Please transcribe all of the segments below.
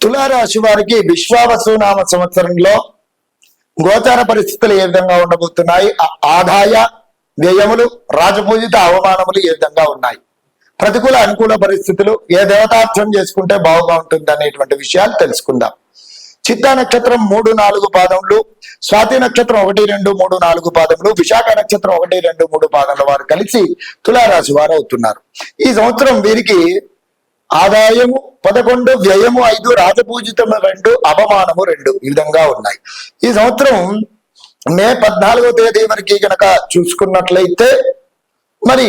తులారాశి వారికి విశ్వావసునామ సంవత్సరంలో గోచార పరిస్థితులు ఏ విధంగా ఉండబోతున్నాయి, ఆదాయ వ్యయములు, రాజపూజిత అవమానములు ఏ విధంగా ఉన్నాయి, ప్రతికూల అనుకూల పరిస్థితులు, ఏ దేవతార్థం చేసుకుంటే బాగుగా ఉంటుంది అనేటువంటి విషయాలు తెలుసుకుందాం. చిత్తా నక్షత్రం 3, 4 పాదములు, స్వాతి నక్షత్రం 1, 2, 3, 4 పాదములు, విశాఖ నక్షత్రం 1, 2, 3 పాదముల వారు కలిసి తులారాశి వారు అవుతున్నారు. ఈ సంవత్సరం వీరికి ఆదాయము 11, వ్యయము 5, రాజపూజితము 2, అవమానము 2 ఈ విధంగా ఉన్నాయి. ఈ సంవత్సరం మే 14వ తేదీ వరకు గనక చూసుకున్నట్లయితే మరి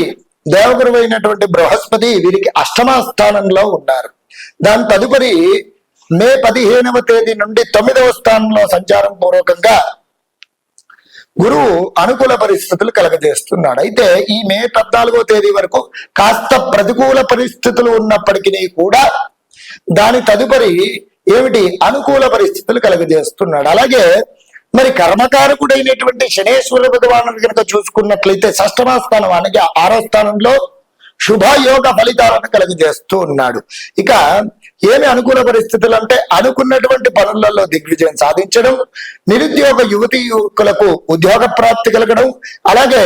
దేవగురువు అయినటువంటి బృహస్పతి వీరికి అష్టమ స్థానంలో ఉన్నారు. దాని తదుపరి మే 15వ తేదీ నుండి 9వ స్థానంలో సంచారం పూర్వకంగా గురువు అనుకూల పరిస్థితులు కలగజేస్తున్నాడు. అయితే ఈ మే 14వ తేదీ వరకు కాస్త ప్రతికూల పరిస్థితులు ఉన్నప్పటికీ కూడా దాని తదుపరి ఏమిటి అనుకూల పరిస్థితులు కలగజేస్తున్నాడు. అలాగే మరి కర్మకారకుడైనటువంటి శనేశ్వర భగవాను కనుక చూసుకున్నట్లయితే షష్టమ స్థానం అనగా 6వ స్థానంలో శుభయోగ ఫలితాలను కలుగజేస్తూ ఉన్నాడు. ఇక ఏమి అనుకూల పరిస్థితులు అంటే అనుకున్నటువంటి పనులలో దిగ్విజయం సాధించడం, నిరుద్యోగ యువతీ యువకులకు ఉద్యోగ ప్రాప్తి కలగడం, అలాగే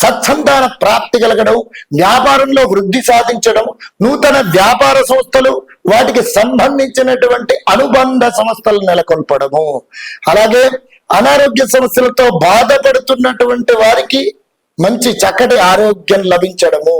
సత్సంతాన ప్రాప్తి కలగడం, వ్యాపారంలో వృద్ధి సాధించడం, నూతన వ్యాపార సంస్థలు వాటికి సంబంధించినటువంటి అనుబంధ సంస్థలు నెలకొల్పడము, అలాగే అనారోగ్య సమస్యలతో బాధపడుతున్నటువంటి వారికి మంచి చక్కటి ఆరోగ్యం లభించడము.